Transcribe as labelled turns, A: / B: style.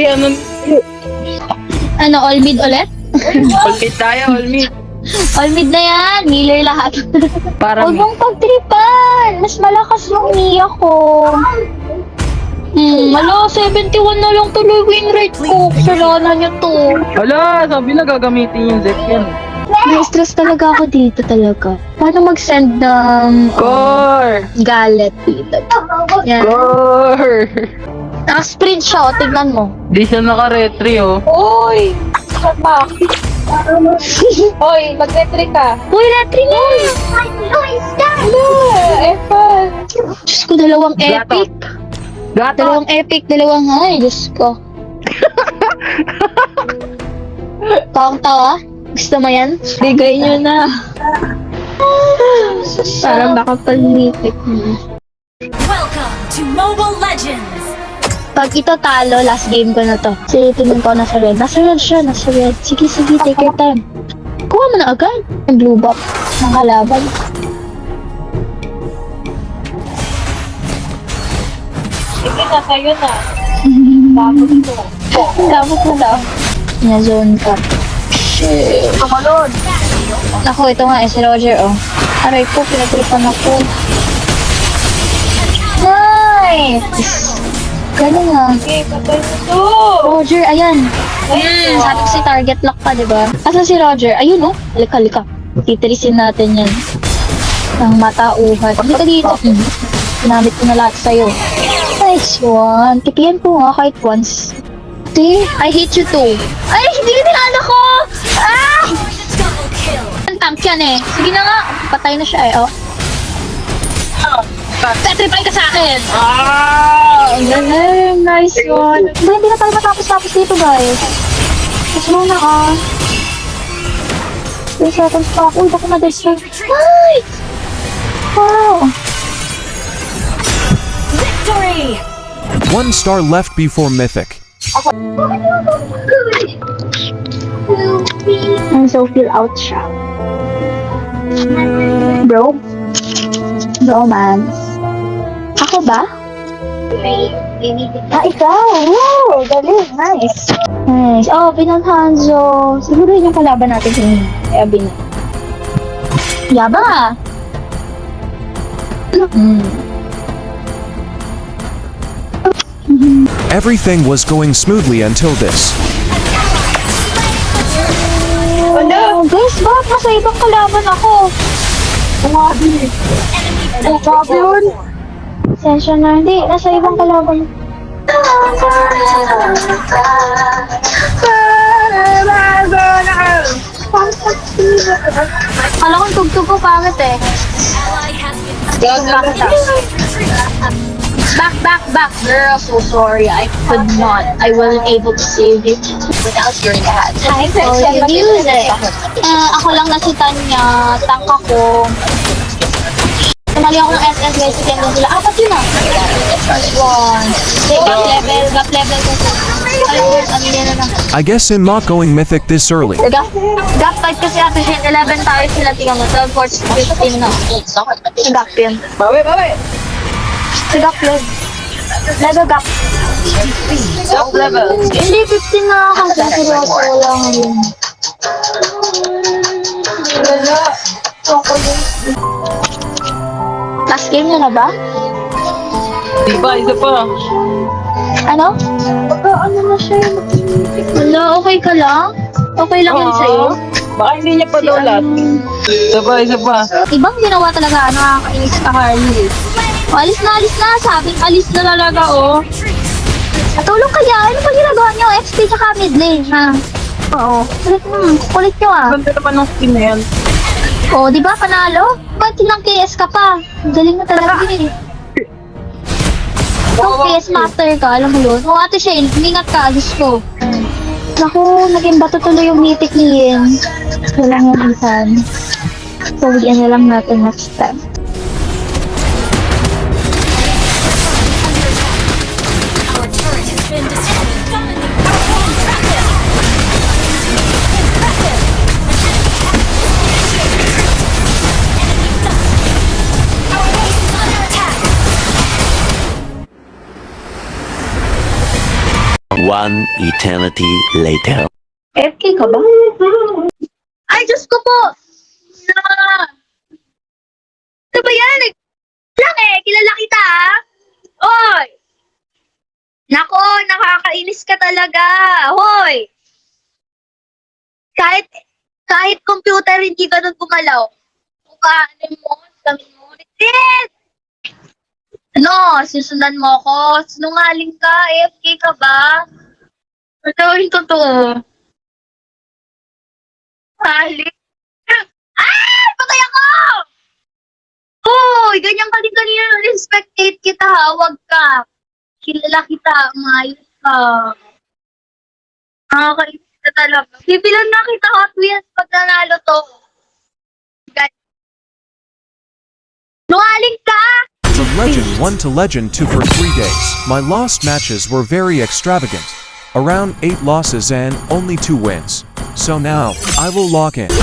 A: ano?
B: Ano, all mid ulit?
A: All mid tayo, all mid.
B: All mid na yan, healer lahat.
A: Parang
B: Huwag mong pagtripan! Mas malakas yung Mia ko. Malo, 71 na lang tuloy win rate ko. Kasalanan niyo to.
A: Hala, sabi na gagamitin yung Zep yan.
B: Na-stress talaga ako dito talaga. Paano mag-send ng
A: Core!
B: galet dito? Yan.
A: Core!
B: Naka-sprint siya, o, tignan mo.
A: Di siya naka-retry, oh.
C: Uy! Saba! Hoy, mag-retry ka.
B: Uy, retry na!
C: Ano? Epan.
B: Diyos ko, dalawang epic.
A: Gato!
B: Dalawang epic, dalawang high. Diyos ko. Tawang-tawa? Gusto mo yan? Bigay nyo na. Parang nakapalitik na.
D: Welcome to Mobile Legends!
B: Pag ito talo, last game ko na to. Silipin ko nasa red. Nasa red siya, nasa red. Sige, sige, take your time. Kuha mo na agad. Ang blue buff ng kalaban.
C: Sige na, kayo na. Bago ito.
B: Dapat na daw. Na-zone ka. Shit.
C: Kamalon.
B: Ako, ito nga eh, si Roger, oh. Aray ko, pinagtripan ako. Nice! Ganun nga.
C: Okay, patay mo to.
B: Roger, ayan. Sabi ko si target lock pa, diba? Asa si Roger? Ayun, oh. Halika, halika. Titrisin natin yan. Ang matauhan. Halika dito. Sinabit ko na lahat sa'yo. Nice one. Tipian ko nga kahit once. See? I hate you too. Ay, hindi ka tinalo ko! Ah!
D: Double kill!
B: Ang tank yan eh. Sige na nga. Patay na siya eh, oh. Petrify ka sa akin! Ah! Ang galing! Nice one! Hindi na tayo matapos-tapos dito, guys. Mas muna ka. 3 seconds pa. Uy, baka ma-destroy. Nice! Wow!
D: Victory!
E: 1 star left before Mythic.
B: I'm so feel out siya. Bro? Romance. Ako ba? Ah, ikaw! Wow! Galing! Nice! Nice. Oh, Binang Hanzo. Siguro yun yung kalaban natin kaya Binang. Yabang ah!
E: Everything was going smoothly until this.
B: Oh, guys, bakit nasa ibang kalaban ako? Oh, grabe yun. Sensya na. Hindi, nasa ibang kalaban. Kala kong tugtog ko pangit eh.
D: Ally has been
B: Back, girl. So sorry, I could not. I wasn't able to save it without your dad. Hi, music. Ako lang na si Tanya. Tank ako. Tumali ako ng SS guys. Sige lang sila. Apat yun ah. One. Okay, gap level ko. Ayun, aminin na lang.
E: I guess I'm not going Mythic this early.
B: Gap fight kasi ate Shin. 11 towers sila. Tingnan mo. 12, 14, 15 na. Gap yun.
A: Bawi!
B: Gap yun. Level gap.
A: Top level.
B: Hindi, 15 na kasi seryoso lang yun. Last game na ba?
A: Di ba? Isa pa.
B: Ano? Ano na siya yun? Wala, okay ka lang? Okay lang yun sa'yo?
A: Baka hindi niya pa daw lahat. Isa pa.
B: Ibang ginawa talaga, nakakainis ka, Harley. Oh, alis na, sabing alis na talaga, oh. Natulong kaya, ano pa ginagawa niyo? XP tsaka mid lane, ha? Oo. Kulit nyo, ah.
A: Ganda naman ng skin na yan.
B: Oh, di ba, panalo? Ba't ilang KS ka pa? Galing na talaga, eh. Kung KS master ka, alam mo yun. Oh, ate Shane, ingat ka, Diyos ko. Naku, naging bato tuloy yung mythic ni Yin. Walang yan. So, bigyan na lang natin next time.
F: One eternity later.
C: FK ka ba?
B: Ay, Diyos ko po! Ano ba yan? Lang kilala kita ah! Oy! Nako, nakakainis ka talaga! Hoy! Kahit computer hindi ganun gumalaw. Ano mo? Sabi mo? Tit! Ano? Susundan mo ako? Sinungaling ka? AFK ka ba? Ito yung totoo. Halik. Ah! Patay ako! Uy! Ganyan ka din kanina. Respectate kita ha. Huwag ka. Kilala kita. Umayos ka. Nakakainis ka talaga. Bibilan na kita Hot Wheels pag nanalo to. Nungaling ka!
E: From Legend 1 to Legend 2 for 3 days. My lost matches were very extravagant. Around 8 losses and only 2 wins. So now, I will log in.
D: Defeat.